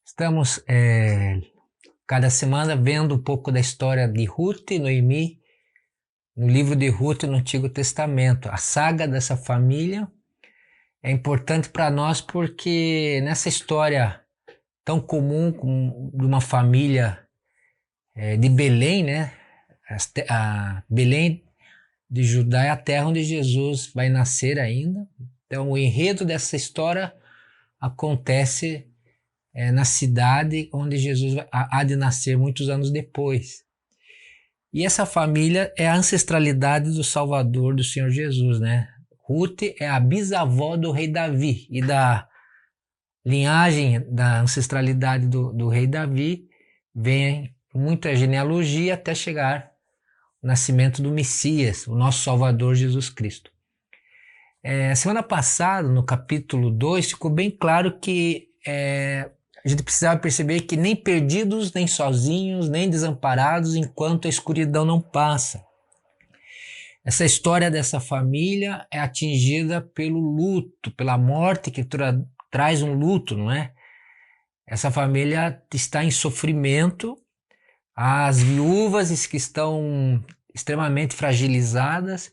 Estamos cada semana vendo um pouco da história de Ruth e Noemi no livro de Ruth no Antigo Testamento. A saga dessa família é importante para nós porque nessa história tão comum de uma família de Belém, né? A Belém de Judá é a terra onde Jesus vai nascer ainda. Então o enredo dessa história acontece na cidade onde Jesus há de nascer muitos anos depois. E essa família é a ancestralidade do Salvador, do Senhor Jesus, né? Ruth é a bisavó do rei Davi, e da linhagem, da ancestralidade do rei Davi, vem muita genealogia até chegar o nascimento do Messias, o nosso Salvador Jesus Cristo. Semana passada, no capítulo 2, ficou bem claro que a gente precisava perceber que nem perdidos, nem sozinhos, nem desamparados, enquanto a escuridão não passa. Essa história dessa família é atingida pelo luto, pela morte que traz um luto, não é? Essa família está em sofrimento, as viúvas que estão extremamente fragilizadas,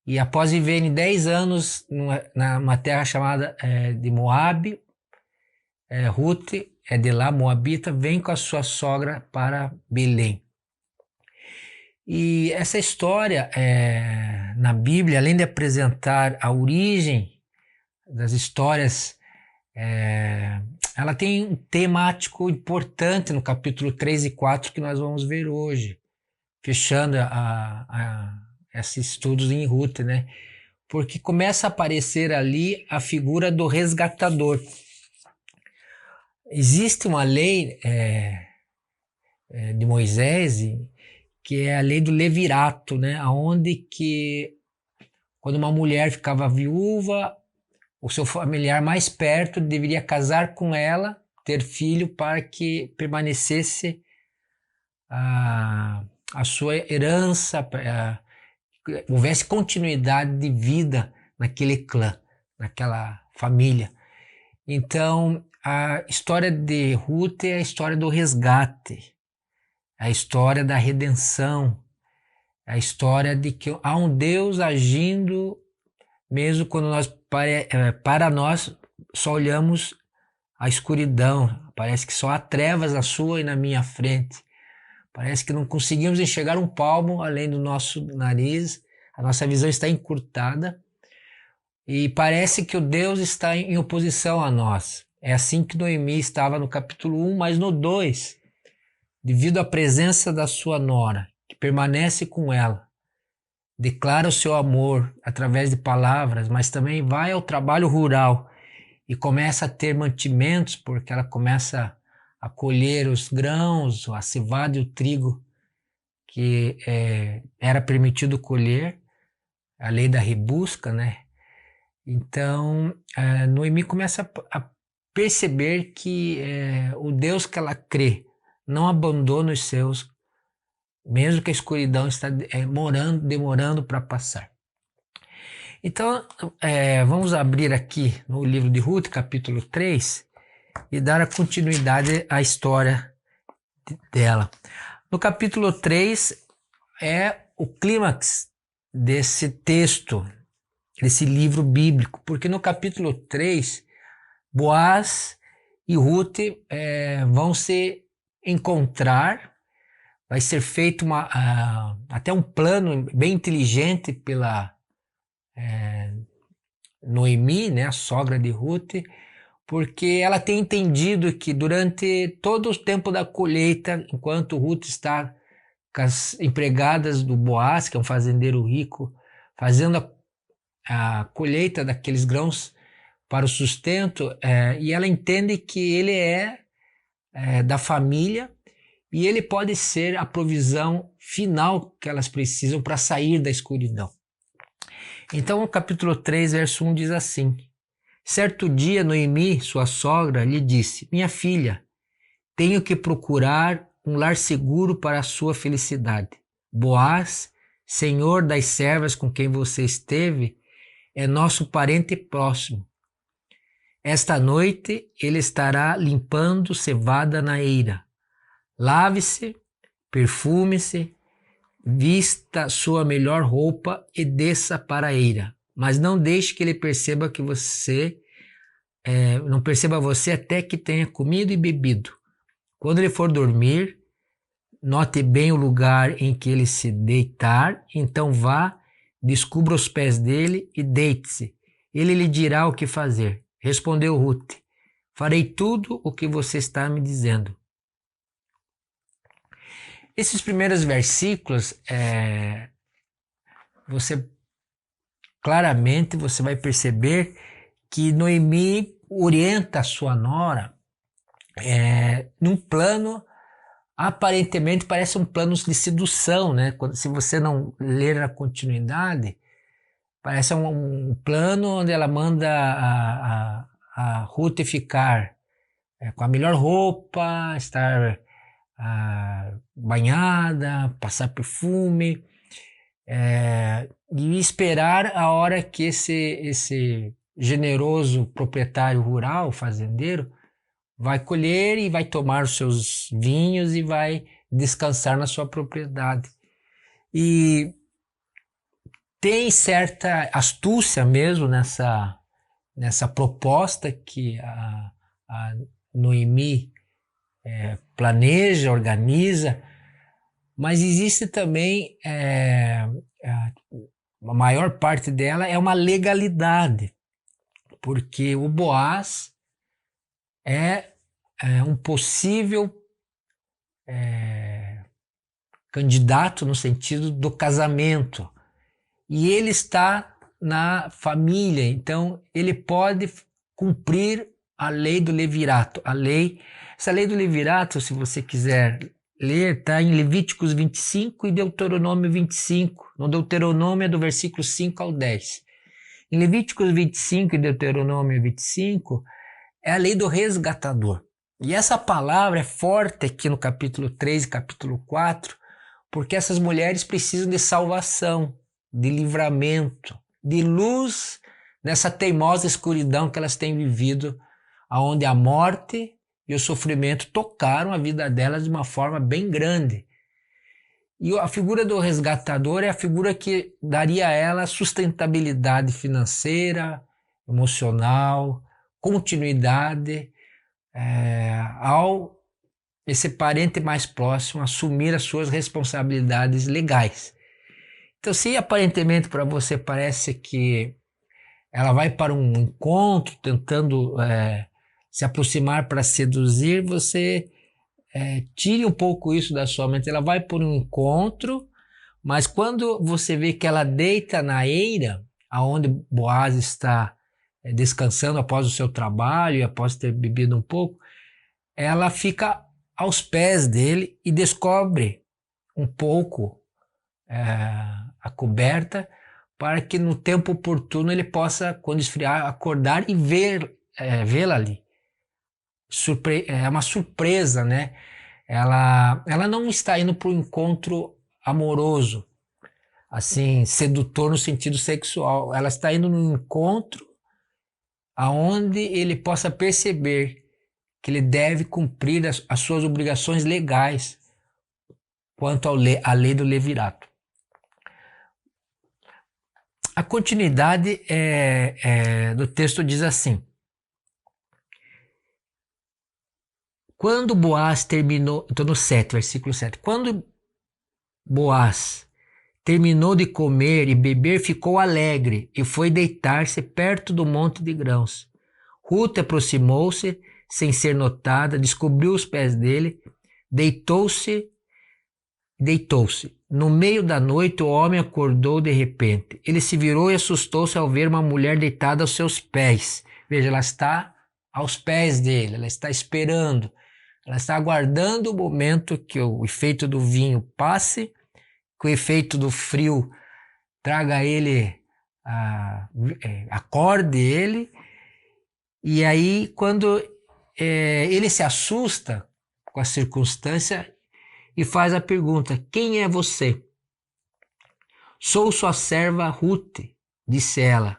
e após viverem 10 anos numa terra chamada de Moabe, Ruth é de lá, moabita, vem com a sua sogra para Belém. E essa história na Bíblia, além de apresentar a origem das histórias, ela tem um temático importante no capítulo 3 e 4 que nós vamos ver hoje, fechando esses estudos em Ruth, né? Porque começa a aparecer ali a figura do resgatador. Existe uma lei de Moisés, que é a lei do levirato, né? Onde que quando uma mulher ficava viúva, o seu familiar mais perto deveria casar com ela, ter filho, para que permanecesse a sua herança, houvesse continuidade de vida naquele clã, naquela família. Então, a história de Ruth é a história do resgate, a história da redenção, a história de que há um Deus agindo, mesmo quando nós, para nós, só olhamos a escuridão. Parece que só há trevas na sua e na minha frente. Parece que não conseguimos enxergar um palmo além do nosso nariz, a nossa visão está encurtada e parece que o Deus está em oposição a nós. É assim que Noemi estava no capítulo 1, mas no 2, devido à presença da sua nora, que permanece com ela, declara o seu amor através de palavras, mas também vai ao trabalho rural e começa a ter mantimentos, porque ela começa a colher os grãos, a cevada e o trigo que era permitido colher, a lei da rebusca, né? Então, Noemi começa a perceber que o Deus que ela crê não abandona os seus, mesmo que a escuridão está demorando para passar. Então, vamos abrir aqui no livro de Ruth, capítulo 3, e dar a continuidade à história dela. No capítulo 3 é o clímax desse texto, desse livro bíblico, porque no capítulo 3, Boaz e Ruth vão se encontrar, vai ser feito até um plano bem inteligente pela Noemi, né, a sogra de Ruth, porque ela tem entendido que durante todo o tempo da colheita, enquanto Ruth está com as empregadas do Boaz, que é um fazendeiro rico, fazendo a colheita daqueles grãos para o sustento, e ela entende que ele é da família e ele pode ser a provisão final que elas precisam para sair da escuridão. Então o capítulo 3, verso 1 diz assim: certo dia Noemi, sua sogra, lhe disse: minha filha, tenho que procurar um lar seguro para a sua felicidade. Boaz, senhor das servas com quem você esteve, é nosso parente próximo. Esta noite ele estará limpando cevada na eira. Lave-se, perfume-se, vista sua melhor roupa e desça para a eira. Mas não deixe que ele perceba que você não perceba você até que tenha comido e bebido. Quando ele for dormir, note bem o lugar em que ele se deitar, então vá, descubra os pés dele e deite-se. Ele lhe dirá o que fazer. Respondeu Ruth: farei tudo o que você está me dizendo. Esses primeiros versículos, claramente você vai perceber que Noemi orienta a sua nora num plano, aparentemente parece um plano de sedução, né? Se você não ler a continuidade, parece um plano onde ela manda a Ruth ficar com a melhor roupa, estar banhada, passar perfume, e esperar a hora que esse generoso proprietário rural, fazendeiro, vai colher e vai tomar os seus vinhos e vai descansar na sua propriedade. E tem certa astúcia mesmo nessa proposta que a Noemi planeja, organiza, mas existe também, a maior parte dela é uma legalidade, porque o Boaz é um possível candidato no sentido do casamento, e ele está na família, então ele pode cumprir a lei do levirato. Essa lei do levirato, se você quiser ler, está em Levíticos 25 e Deuteronômio 25. No Deuteronômio é do versículo 5 ao 10. Em Levíticos 25 e Deuteronômio 25 é a lei do resgatador. E essa palavra é forte aqui no capítulo 3 e capítulo 4, porque essas mulheres precisam de salvação, de livramento, de luz nessa teimosa escuridão que elas têm vivido, onde a morte e o sofrimento tocaram a vida delas de uma forma bem grande. E a figura do resgatador é a figura que daria a ela sustentabilidade financeira, emocional, continuidade, ao esse parente mais próximo assumir as suas responsabilidades legais. Então, se aparentemente para você parece que ela vai para um encontro tentando se aproximar para seduzir, você tire um pouco isso da sua mente. Ela vai por um encontro, mas quando você vê que ela deita na eira, aonde Boaz está descansando após o seu trabalho e após ter bebido um pouco, ela fica aos pés dele e descobre um pouco a coberta, para que no tempo oportuno ele possa, quando esfriar, acordar e vê-la ali. É uma surpresa, né? Ela não está indo para um encontro amoroso, assim, sedutor no sentido sexual. Ela está indo num encontro aonde ele possa perceber que ele deve cumprir as suas obrigações legais quanto à lei do levirato. A continuidade do texto diz assim: quando Boaz terminou, estou no 7, versículo 7. Quando Boaz terminou de comer e beber, ficou alegre e foi deitar-se perto do monte de grãos. Ruth aproximou-se sem ser notada, descobriu os pés dele, deitou-se. No meio da noite, o homem acordou de repente. Ele se virou e assustou-se ao ver uma mulher deitada aos seus pés. Veja, ela está aos pés dele, ela está esperando, ela está aguardando o momento que o efeito do vinho passe, que o efeito do frio traga ele, acorde ele, e aí quando ele se assusta com a circunstância e faz a pergunta: quem é você? Sou sua serva Ruth, disse ela.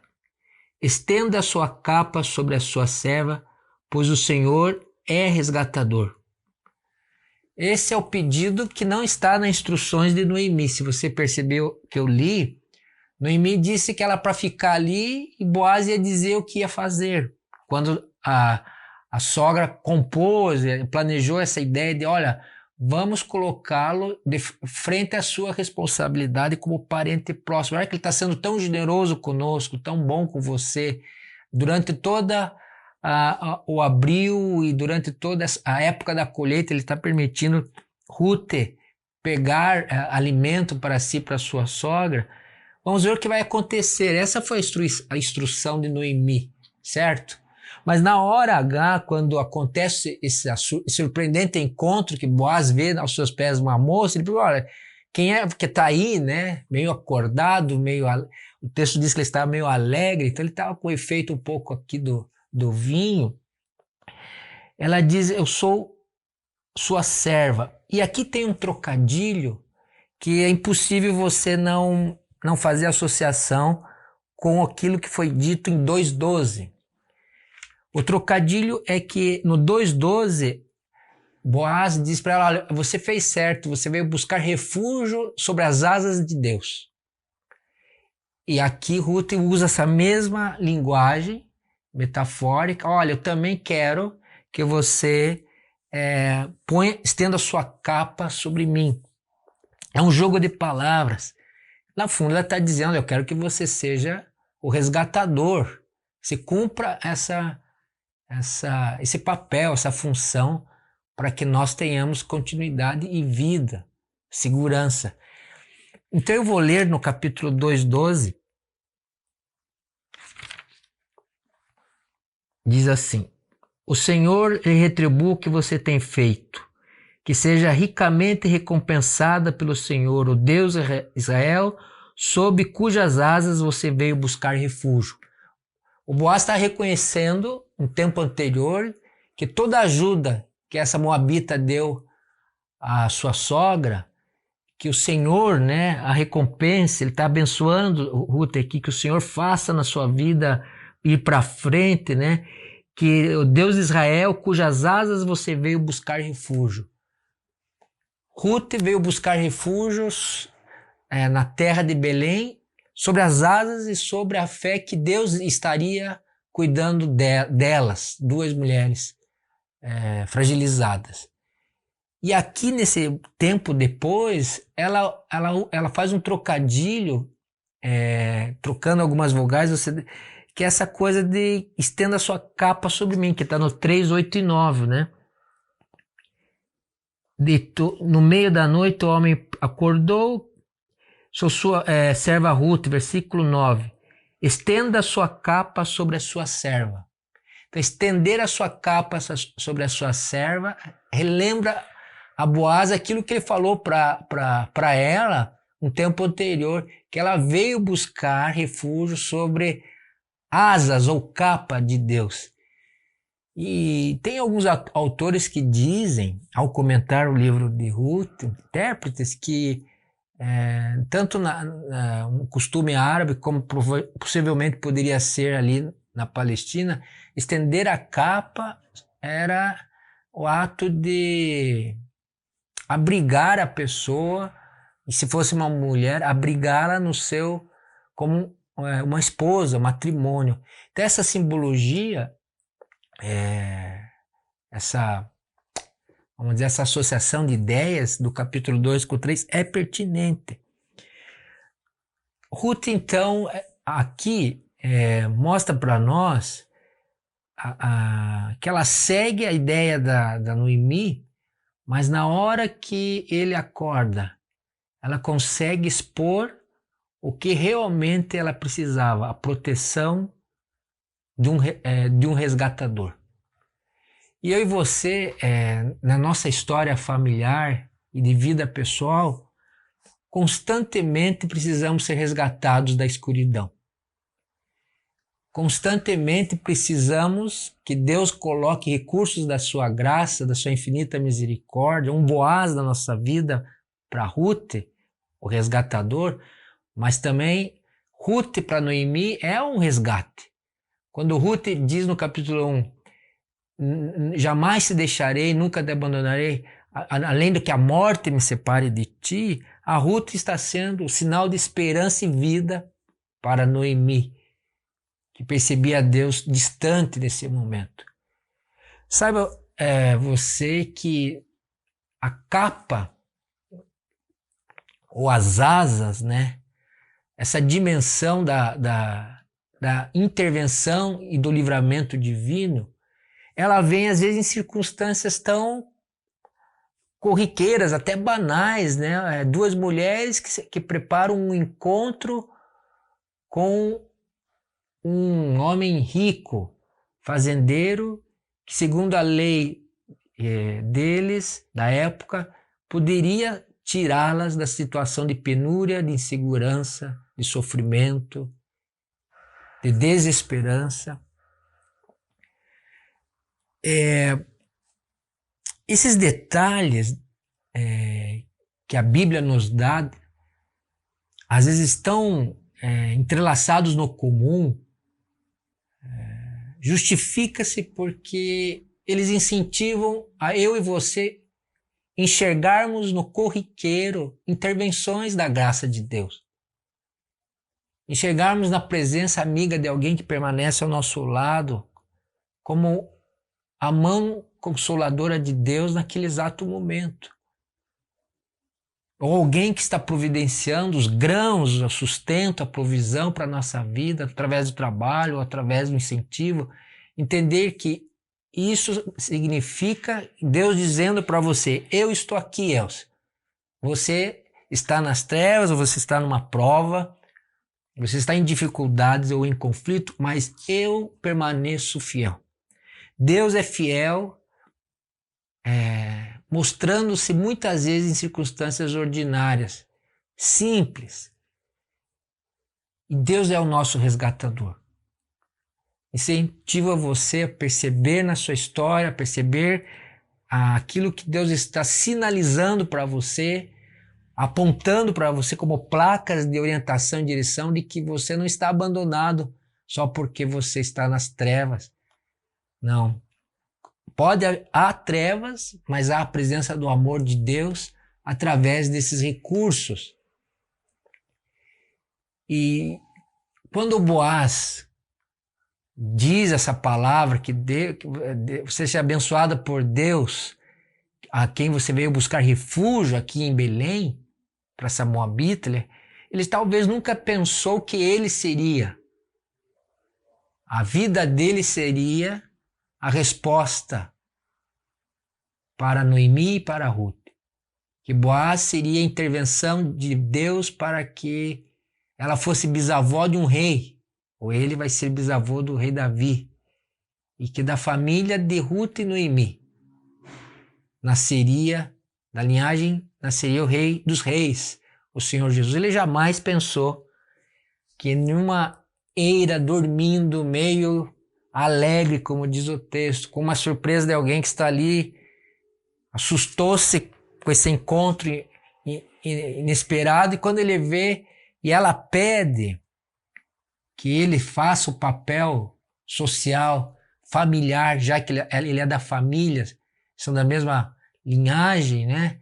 estenda a sua capa sobre a sua serva, pois o Senhor é resgatador. Esse é o pedido que não está nas instruções de Noemi. Se você percebeu que eu li, Noemi disse que era para ficar ali e Boaz ia dizer o que ia fazer. Quando a sogra compôs, planejou essa ideia de, olha, vamos colocá-lo de frente à sua responsabilidade como parente próximo. Olha que ele está sendo tão generoso conosco, tão bom com você, durante toda o abril e durante toda a época da colheita, ele está permitindo Ruth pegar alimento para si, para sua sogra. Vamos ver o que vai acontecer. Essa foi a instrução de Noemi, certo? Mas na hora H, quando acontece esse surpreendente encontro que Boaz vê aos seus pés uma moça, ele pergunta, olha, quem é que está aí, né? Meio acordado, o texto diz que ele estava meio alegre, então ele estava com o efeito um pouco aqui do vinho. Ela diz, eu sou sua serva. E aqui tem um trocadilho que é impossível você não fazer associação com aquilo que foi dito em 2:12. O trocadilho é que no 2:12, Boaz diz para ela, olha, você fez certo, você veio buscar refúgio sobre as asas de Deus. E aqui Ruth usa essa mesma linguagem metafórica, olha, eu também quero que você estenda a sua capa sobre mim. É um jogo de palavras. Lá no fundo ela está dizendo, eu quero que você seja o resgatador, se cumpra esse papel, essa função, para que nós tenhamos continuidade e vida, segurança. Então eu vou ler no capítulo 2:12, diz assim, o Senhor lhe retribua o que você tem feito, que seja ricamente recompensada pelo Senhor, o Deus de Israel, sob cujas asas você veio buscar refúgio. O Boaz está reconhecendo, no tempo anterior, que toda a ajuda que essa moabita deu à sua sogra, que o Senhor, né, a recompensa, ele está abençoando Ruth aqui, que o Senhor faça na sua vida ir para frente, né, que o Deus de Israel, cujas asas você veio buscar refúgio. Ruth veio buscar refúgios na terra de Belém, sobre as asas e sobre a fé que Deus estaria cuidando delas, duas mulheres fragilizadas. E aqui nesse tempo depois, ela faz um trocadilho, trocando algumas vogais, que é essa coisa de estenda a sua capa sobre mim, que está no 3, 8 e 9, né? No meio da noite o homem acordou, sou sua serva Ruth, versículo 9. Estenda a sua capa sobre a sua serva. Então, estender a sua capa sobre a sua serva relembra a Boaz aquilo que ele falou para ela um tempo anterior, que ela veio buscar refúgio sobre asas ou capa de Deus. E tem alguns autores que dizem, ao comentar o livro de Ruth, intérpretes, que tanto no costume árabe, como possivelmente poderia ser ali na Palestina, estender a capa era o ato de abrigar a pessoa, e se fosse uma mulher, abrigá-la como uma esposa, matrimônio. Então essa simbologia, vamos dizer, essa associação de ideias do capítulo 2 com o 3 é pertinente. Ruth, então, aqui mostra para nós que ela segue a ideia da Noemi, mas na hora que ele acorda, ela consegue expor o que realmente ela precisava, a proteção de um resgatador. E eu e você, na nossa história familiar e de vida pessoal, constantemente precisamos ser resgatados da escuridão. Constantemente precisamos que Deus coloque recursos da sua graça, da sua infinita misericórdia, um Boaz na nossa vida para Ruth, o resgatador, mas também Ruth para Noemi é um resgate. Quando Ruth diz no capítulo 1, jamais te deixarei, nunca te abandonarei, além do que a morte me separe de ti, a Ruth está sendo o sinal de esperança e vida para Noemi, que percebia Deus distante nesse momento. Saiba você que a capa ou as asas, né? Essa dimensão da intervenção e do livramento divino, ela vem às vezes em circunstâncias tão corriqueiras, até banais, né? Duas mulheres que preparam um encontro com um homem rico, fazendeiro, que segundo a lei deles, da época, poderia tirá-las da situação de penúria, de insegurança, de sofrimento, de desesperança. Esses detalhes que a Bíblia nos dá, às vezes estão entrelaçados no comum, justifica-se porque eles incentivam a eu e você enxergarmos no corriqueiro intervenções da graça de Deus. Enxergarmos na presença amiga de alguém que permanece ao nosso lado como a mão consoladora de Deus naquele exato momento. Ou alguém que está providenciando os grãos, o sustento, a provisão para a nossa vida, através do trabalho, ou através do incentivo. Entender que isso significa Deus dizendo para você, eu estou aqui, Elcio. Você está nas trevas, ou você está numa prova, você está em dificuldades ou em conflito, mas eu permaneço fiel. Deus é fiel, mostrando-se muitas vezes em circunstâncias ordinárias, simples. E Deus é o nosso resgatador. Incentiva você a perceber na sua história, a perceber aquilo que Deus está sinalizando para você, apontando para você como placas de orientação e direção de que você não está abandonado só porque você está nas trevas. Não. Há trevas, mas há a presença do amor de Deus através desses recursos. E quando o Boaz diz essa palavra, que você seja abençoada por Deus, a quem você veio buscar refúgio aqui em Belém, para essa moabita, ele talvez nunca pensou que ele seria. A vida dele seria a resposta para Noemi e para Ruth. Que Boaz seria a intervenção de Deus para que ela fosse bisavó de um rei, ou ele vai ser bisavô do rei Davi, e que da família de Ruth e Noemi da linhagem nasceria o rei dos reis, o Senhor Jesus. Ele jamais pensou que numa eira dormindo, meio alegre, como diz o texto, com uma surpresa de alguém que está ali, assustou-se com esse encontro inesperado, e quando ele vê e ela pede que ele faça o papel social, familiar, já que ele é da família, são da mesma linhagem, né?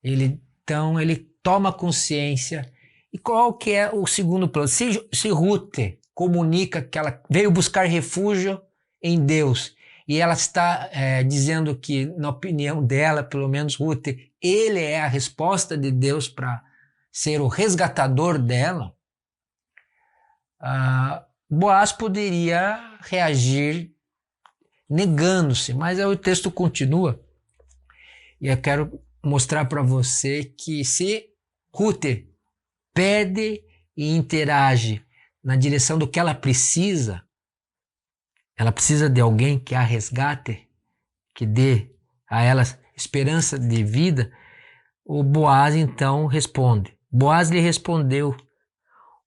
Então ele toma consciência. E qual que é o segundo plano? Se Ruth comunica que ela veio buscar refúgio em Deus, e ela está dizendo que, na opinião dela, pelo menos Ruth, ele é a resposta de Deus para ser o resgatador dela, Boaz poderia reagir negando-se, mas aí o texto continua, e eu quero mostrar para você que se Ruth pede e interage na direção do que ela precisa de alguém que a resgate, que dê a ela esperança de vida, o Boaz então responde. Boaz lhe respondeu: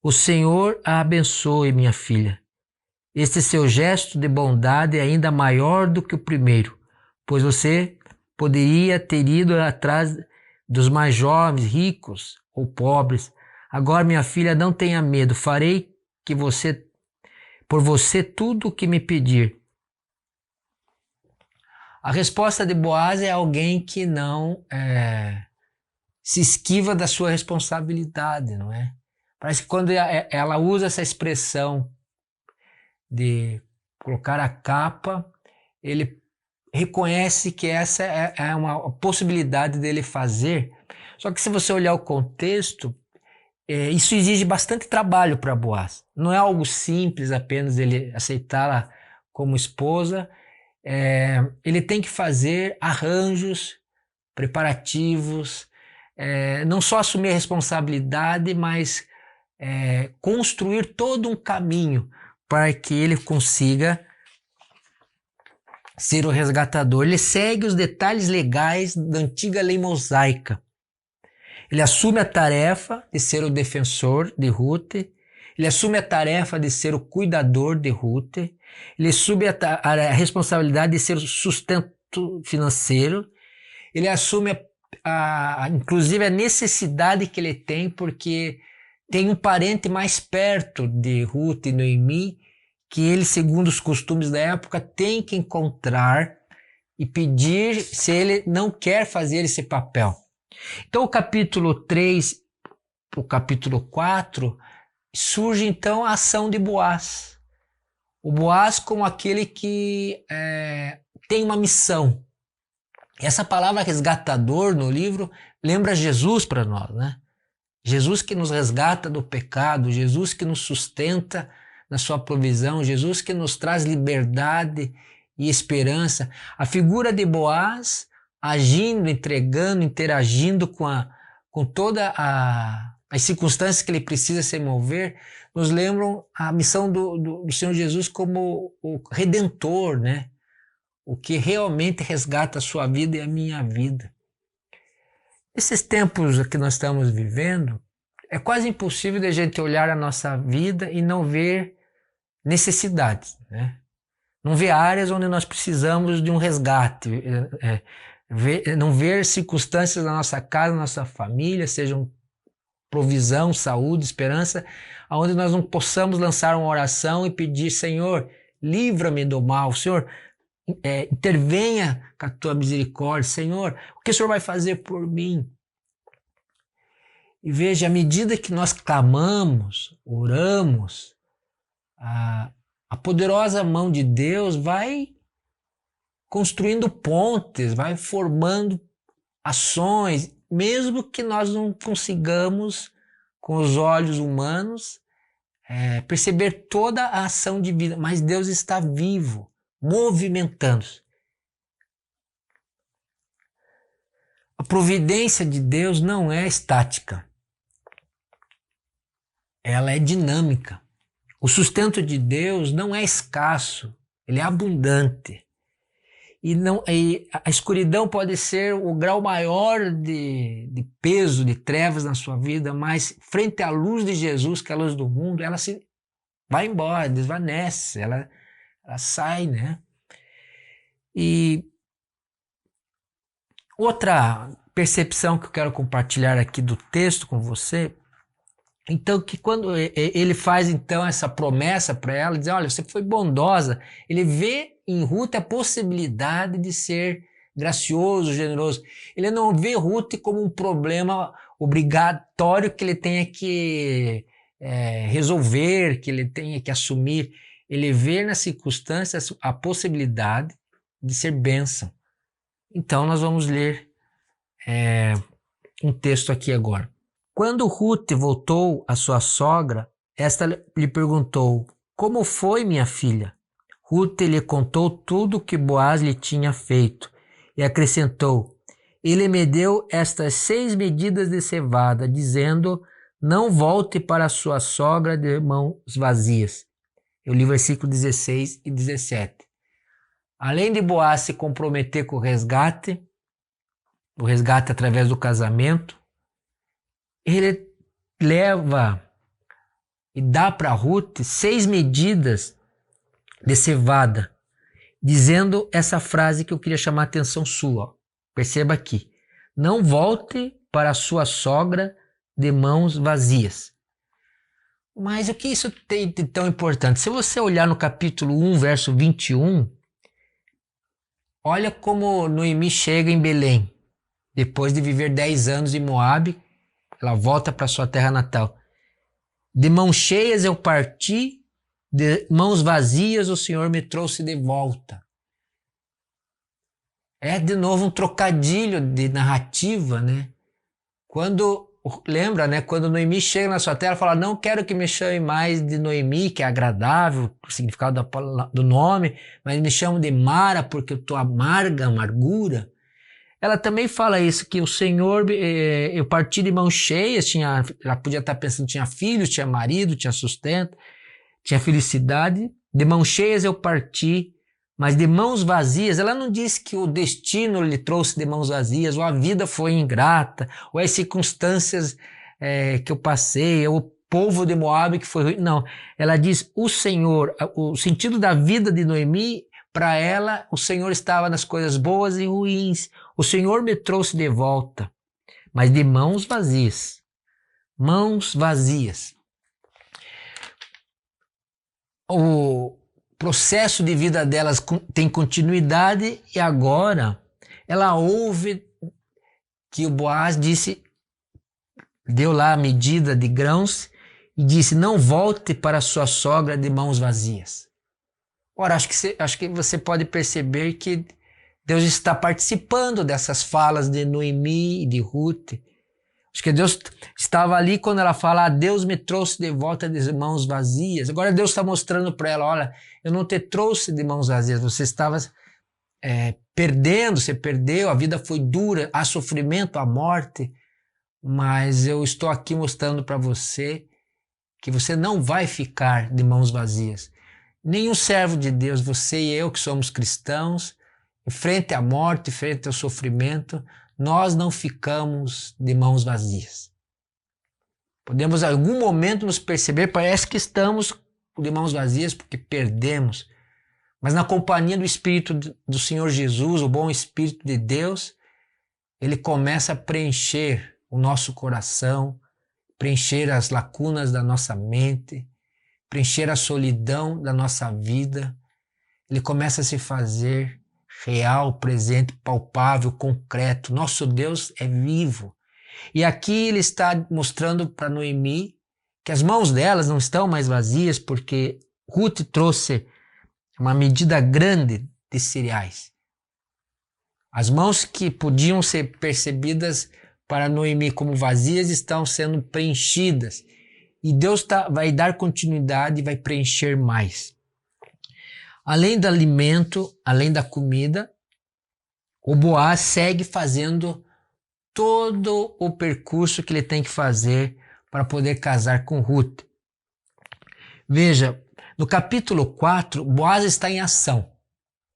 o Senhor a abençoe, minha filha. Este seu gesto de bondade é ainda maior do que o primeiro, pois você poderia ter ido atrás dos mais jovens, ricos ou pobres. Agora, minha filha, não tenha medo, farei que você por você tudo o que me pedir. A resposta de Boaz é alguém que não se esquiva da sua responsabilidade, não é? Parece que quando ela usa essa expressão de colocar a capa, ele reconhece que essa é uma possibilidade dele fazer. Só que se você olhar o contexto, isso exige bastante trabalho para Boaz. Não é algo simples apenas ele aceitá-la como esposa. Ele tem que fazer arranjos, preparativos, não só assumir a responsabilidade, mas construir todo um caminho para que ele consiga ser o resgatador. Ele segue os detalhes legais da antiga lei mosaica. Ele assume a tarefa de ser o defensor de Ruth, ele assume a tarefa de ser o cuidador de Ruth, ele assume a responsabilidade de ser o sustento financeiro, ele assume inclusive a necessidade que ele tem, porque tem um parente mais perto de Ruth e Noemi, que ele, segundo os costumes da época, tem que encontrar e pedir se ele não quer fazer esse papel. Então o capítulo 3, o capítulo 4, surge então a ação de Boaz. O Boaz como aquele que tem uma missão. Essa palavra resgatador no livro lembra Jesus para nós, né? Jesus que nos resgata do pecado, Jesus que nos sustenta na sua provisão, Jesus que nos traz liberdade e esperança. A figura de Boaz agindo, entregando, interagindo com todas as circunstâncias que ele precisa se mover, nos lembram a missão do Senhor Jesus como o Redentor, né? O que realmente resgata a sua vida e a minha vida. Esses tempos que nós estamos vivendo, é quase impossível de a gente olhar a nossa vida e não ver necessidades, né? Não ver áreas onde nós precisamos de um resgate, não ver circunstâncias na nossa casa, na nossa família, sejam provisão, saúde, esperança, onde nós não possamos lançar uma oração e pedir: Senhor, livra-me do mal, Senhor, intervenha com a tua misericórdia, Senhor, o que o Senhor vai fazer por mim? E veja, à medida que nós clamamos, oramos, a poderosa mão de Deus vai construindo pontes, vai formando ações, mesmo que nós não consigamos, com os olhos humanos, perceber toda a ação divina, mas Deus está vivo, movimentando-se. A providência de Deus não é estática, ela é dinâmica. O sustento de Deus não é escasso, ele é abundante. E a escuridão pode ser o grau maior de peso, de trevas na sua vida, mas frente à luz de Jesus, que é a luz do mundo, ela se vai embora, desvanece, ela sai, né? E outra percepção que eu quero compartilhar aqui do texto com você, então, que quando ele faz então essa promessa para ela, dizer: olha, você foi bondosa, ele vê em Ruth a possibilidade de ser gracioso, generoso. Ele não vê Ruth como um problema obrigatório que ele tenha que resolver, que ele tenha que assumir. Ele vê nas circunstâncias a possibilidade de ser bênção. Então nós vamos ler um texto aqui agora. Quando Ruth voltou à sua sogra, esta lhe perguntou: como foi, minha filha? Ruth lhe contou tudo o que Boaz lhe tinha feito e acrescentou: ele me deu estas 6 medidas de cevada, dizendo: não volte para sua sogra de mãos vazias. Eu li versículo 16 e 17. Além de Boaz se comprometer com o resgate através do casamento, ele leva e dá para Ruth 6 medidas de cevada, dizendo essa frase que eu queria chamar a atenção sua. Perceba aqui: não volte para a sua sogra de mãos vazias. Mas o que isso tem de tão importante? Se você olhar no capítulo 1, verso 21, olha como Noemi chega em Belém. Depois de viver 10 anos em Moabe, ela volta para sua terra natal. De mãos cheias eu parti, de mãos vazias o Senhor me trouxe de volta. É de novo um trocadilho de narrativa, né? Lembra, né? Quando Noemi chega na sua terra, ela fala: não quero que me chame mais de Noemi, que é agradável, o significado do nome, mas me chamo de Mara, porque eu estou amargura. Ela também fala isso, que o Senhor, eu parti de mãos cheias, ela podia estar pensando, tinha filhos, tinha marido, tinha sustento, tinha felicidade. De mãos cheias eu parti, mas de mãos vazias. Ela não disse que o destino lhe trouxe de mãos vazias, ou a vida foi ingrata, ou as circunstâncias que eu passei, ou o povo de Moabe que foi ruim. Não, ela diz o Senhor, o sentido da vida de Noemi, para ela, o Senhor estava nas coisas boas e ruins. O Senhor me trouxe de volta, mas de mãos vazias. Mãos vazias. O processo de vida delas tem continuidade e agora ela ouve que o Boaz deu lá a medida de grãos e disse: não volte para sua sogra de mãos vazias. Ora, acho que você pode perceber que Deus está participando dessas falas de Noemi e de Ruth. Acho que Deus estava ali quando ela fala: Deus me trouxe de volta de mãos vazias. Agora Deus está mostrando para ela: olha, eu não te trouxe de mãos vazias, você estava perdendo, você perdeu, a vida foi dura, há sofrimento, há morte, mas eu estou aqui mostrando para você que você não vai ficar de mãos vazias. Nenhum servo de Deus, você e eu que somos cristãos, em frente à morte, em frente ao sofrimento, nós não ficamos de mãos vazias. Podemos em algum momento nos perceber, parece que estamos de mãos vazias porque perdemos, mas na companhia do Espírito do Senhor Jesus, o bom Espírito de Deus, ele começa a preencher o nosso coração, preencher as lacunas da nossa mente, preencher a solidão da nossa vida. Ele começa a se fazer real, presente, palpável, concreto. Nosso Deus é vivo. E aqui ele está mostrando para Noemi que as mãos delas não estão mais vazias, porque Ruth trouxe uma medida grande de cereais. As mãos que podiam ser percebidas para Noemi como vazias estão sendo preenchidas. E Deus vai dar continuidade e vai preencher mais. Além do alimento, além da comida, o Boaz segue fazendo todo o percurso que ele tem que fazer para poder casar com Ruth. Veja, no capítulo 4, Boaz está em ação.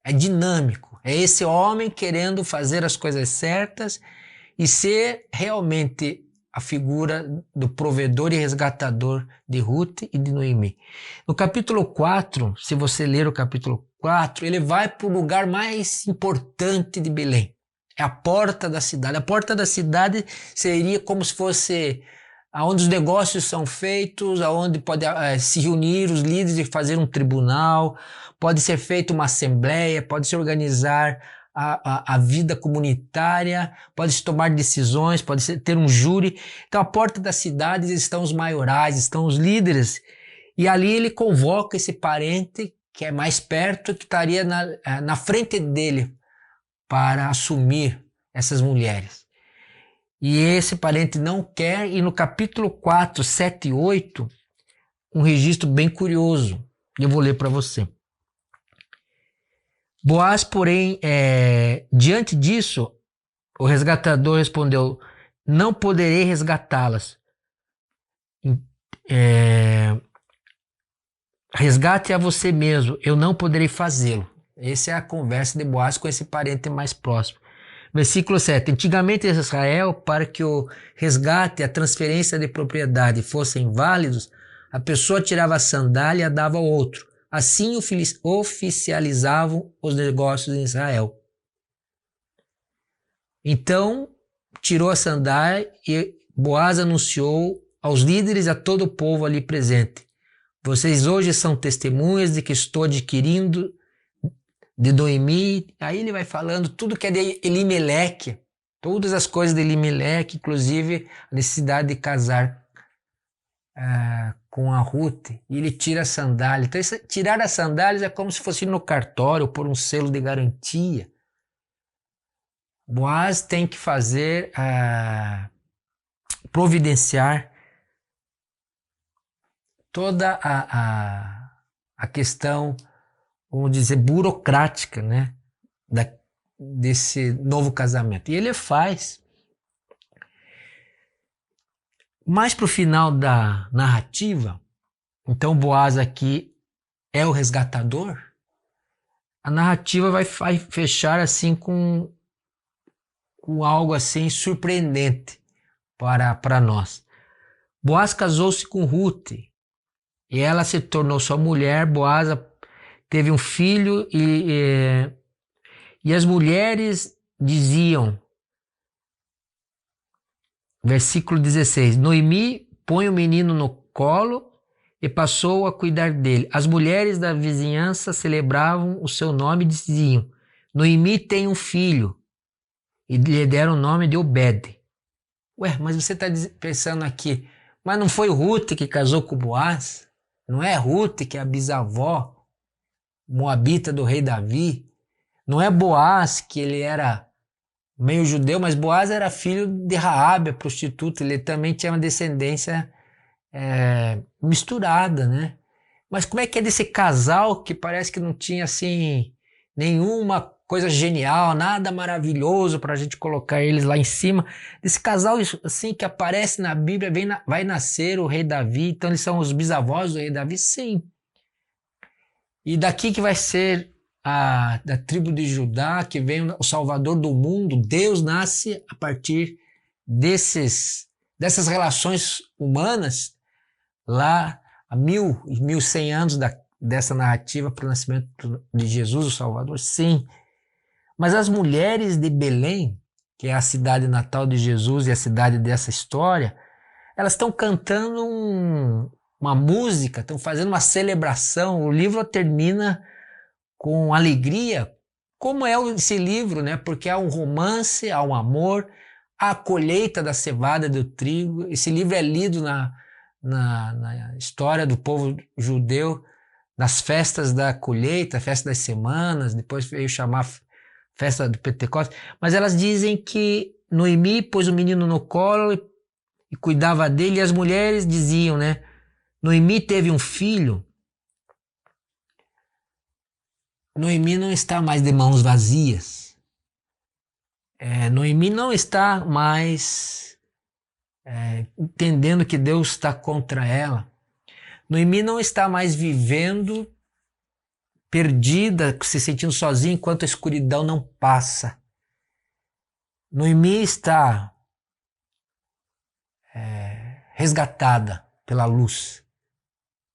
É dinâmico. É esse homem querendo fazer as coisas certas e ser realmente a figura do provedor e resgatador de Ruth e de Noemi. No capítulo 4, se você ler o capítulo 4, ele vai para o lugar mais importante de Belém. É a porta da cidade. A porta da cidade seria como se fosse onde os negócios são feitos, onde pode se reunir os líderes e fazer um tribunal, pode ser feita uma assembleia, pode se organizar a vida comunitária, pode-se tomar decisões, pode ter um júri. Então, à porta das cidades estão os maiorais, estão os líderes. E ali ele convoca esse parente que é mais perto, que estaria na frente dele para assumir essas mulheres. E esse parente não quer, e no capítulo 4, 7 e 8, um registro bem curioso. Eu vou ler para você. Boaz, porém, diante disso, o resgatador respondeu: não poderei resgatá-las. Resgate a você mesmo, eu não poderei fazê-lo. Essa é a conversa de Boaz com esse parente mais próximo. Versículo 7. Antigamente em Israel, para que o resgate e a transferência de propriedade fossem válidos, a pessoa tirava a sandália e a dava ao outro. Assim oficializavam os negócios em Israel. Então, tirou a sandália e Boaz anunciou aos líderes e a todo o povo ali presente: vocês hoje são testemunhas de que estou adquirindo de Noemi. Aí ele vai falando tudo que é de Elimeleque, todas as coisas de Elimeleque, inclusive a necessidade de casar com a Ruth. E ele tira a sandália. Então, tirar as sandálias é como se fosse no cartório, por um selo de garantia. Boaz tem que fazer, providenciar toda a questão, vamos dizer, burocrática, né, desse novo casamento. E ele faz. Mais para o final da narrativa, então Boaz aqui é o resgatador. A narrativa vai fechar assim com algo assim surpreendente para nós. Boaz casou-se com Ruth e ela se tornou sua mulher. Boaz teve um filho e as mulheres diziam, versículo 16, Noemi põe o menino no colo e passou a cuidar dele. As mulheres da vizinhança celebravam o seu nome e diziam, Noemi tem um filho, e lhe deram o nome de Obed. Ué, mas você está pensando aqui, mas não foi Ruth que casou com Boaz? Não é Ruth que é a bisavó moabita do rei Davi? Não é Boaz que ele era meio judeu, mas Boaz era filho de Raabe, a prostituta. Ele também tinha uma descendência misturada, né? Mas como é que é desse casal que parece que não tinha assim nenhuma coisa genial, nada maravilhoso para a gente colocar eles lá em cima? Desse casal assim que aparece na Bíblia, vai nascer o rei Davi, então eles são os bisavós do rei Davi? Sim. E daqui que vai ser da tribo de Judá, que vem o Salvador do mundo. Deus nasce a partir dessas relações humanas, lá há 1100 anos dessa narrativa para o nascimento de Jesus, o Salvador, sim. Mas as mulheres de Belém, que é a cidade natal de Jesus e a cidade dessa história, elas estão cantando uma música, estão fazendo uma celebração. O livro termina com alegria, como é esse livro, né? Porque há um romance, há um amor, há a colheita da cevada do trigo. Esse livro é lido na história do povo judeu, nas festas da colheita, festa das semanas, depois veio chamar festa do Pentecostes. Mas elas dizem que Noemi pôs o menino no colo e cuidava dele, e as mulheres diziam, né? Noemi teve um filho. Noemi não está mais de mãos vazias. Noemi não está mais entendendo que Deus está contra ela. Noemi não está mais vivendo perdida, se sentindo sozinha enquanto a escuridão não passa. Noemi está resgatada pela luz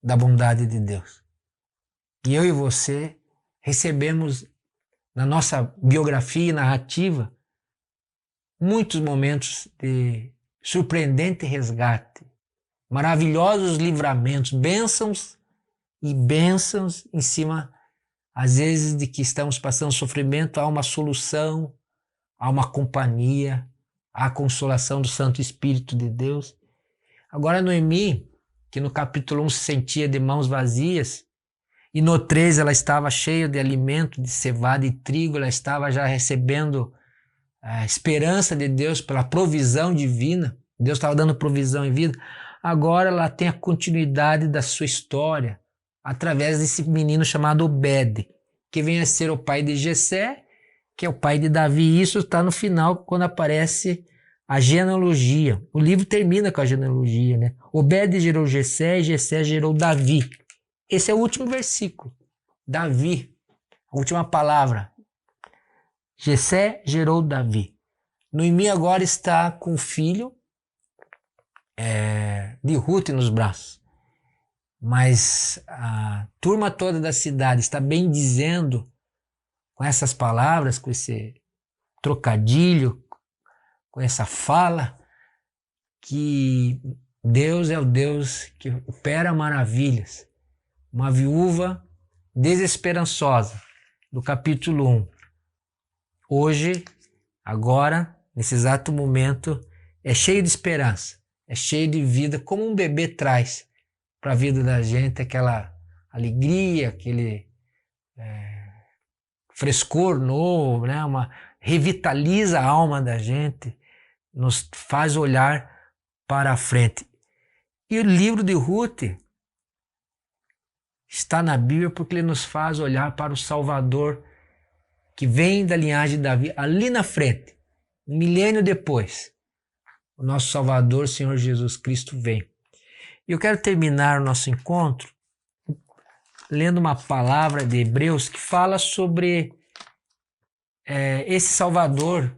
da bondade de Deus. E eu e você recebemos na nossa biografia e narrativa muitos momentos de surpreendente resgate, maravilhosos livramentos, bênçãos e bênçãos em cima, às vezes, de que estamos passando sofrimento. Há uma solução, há uma companhia, há a consolação do Santo Espírito de Deus. Agora Noemi, que no capítulo 1 se sentia de mãos vazias, e no 13 ela estava cheia de alimento, de cevada e trigo, ela estava já recebendo a esperança de Deus pela provisão divina. Deus estava dando provisão em vida. Agora ela tem a continuidade da sua história através desse menino chamado Obed, que vem a ser o pai de Jessé, que é o pai de Davi. Isso está no final, quando aparece a genealogia. O livro termina com a genealogia, né? Obed gerou Jessé e Jessé gerou Davi. Esse é o último versículo. Davi, a última palavra. Jessé gerou Davi. Noemi agora está com o filho de Ruth nos braços. Mas a turma toda da cidade está bem dizendo, com essas palavras, com esse trocadilho, com essa fala, que Deus é o Deus que opera maravilhas. Uma viúva desesperançosa, do capítulo 1. Hoje, agora, nesse exato momento, é cheio de esperança, é cheio de vida, como um bebê traz para a vida da gente aquela alegria, aquele frescor novo, né? Revitaliza a alma da gente, nos faz olhar para a frente. E o livro de Ruth está na Bíblia porque ele nos faz olhar para o Salvador que vem da linhagem de Davi, ali na frente, um milênio depois. O nosso Salvador, Senhor Jesus Cristo, vem. E eu quero terminar o nosso encontro lendo uma palavra de Hebreus que fala sobre esse Salvador.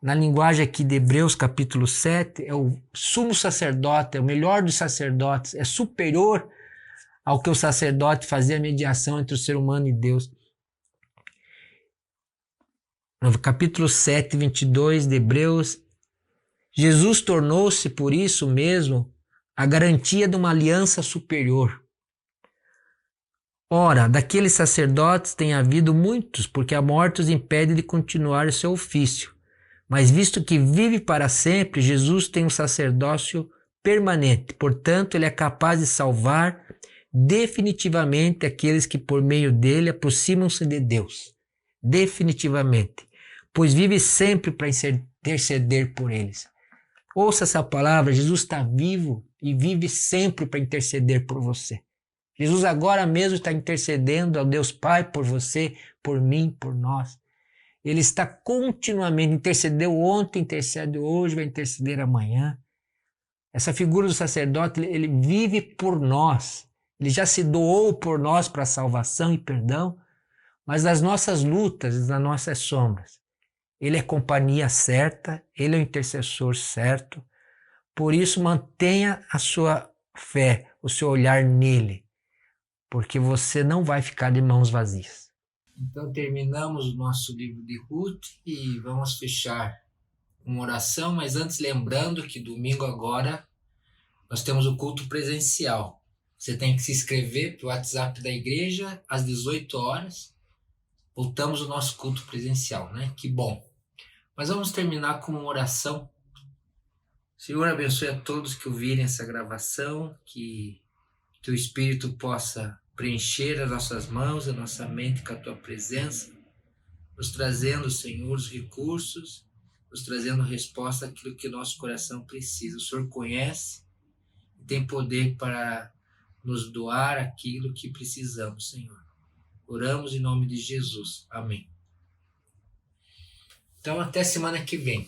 Na linguagem aqui de Hebreus capítulo 7, é o sumo sacerdote, é o melhor dos sacerdotes, é superior ao que o sacerdote fazia a mediação entre o ser humano e Deus. No capítulo 7, 22 de Hebreus, Jesus tornou-se por isso mesmo a garantia de uma aliança superior. Ora, daqueles sacerdotes tem havido muitos, porque a morte os impede de continuar o seu ofício. Mas visto que vive para sempre, Jesus tem um sacerdócio permanente. Portanto, ele é capaz de salvar definitivamente aqueles que por meio dele aproximam-se de Deus. Definitivamente. Pois vive sempre para interceder por eles. Ouça essa palavra, Jesus está vivo e vive sempre para interceder por você. Jesus agora mesmo está intercedendo ao Deus Pai por você, por mim, por nós. Ele está continuamente, intercedeu ontem, intercede hoje, vai interceder amanhã. Essa figura do sacerdote, ele vive por nós. Ele já se doou por nós para salvação e perdão, mas nas nossas lutas, nas nossas sombras. Ele é a companhia certa, ele é o intercessor certo. Por isso, mantenha a sua fé, o seu olhar nele, porque você não vai ficar de mãos vazias. Então terminamos o nosso livro de Ruth e vamos fechar com uma oração, mas antes lembrando que domingo agora nós temos o culto presencial. Você tem que se inscrever para o WhatsApp da igreja às 18 horas. Voltamos ao nosso culto presencial, né? Que bom. Mas vamos terminar com uma oração. Senhor, abençoe a todos que ouvirem essa gravação, que teu Espírito possa preencher as nossas mãos, a nossa mente com a tua presença, nos trazendo, Senhor, os recursos, nos trazendo resposta àquilo que nosso coração precisa. O Senhor conhece e tem poder para nos doar aquilo que precisamos, Senhor. Oramos em nome de Jesus. Amém. Então, até semana que vem.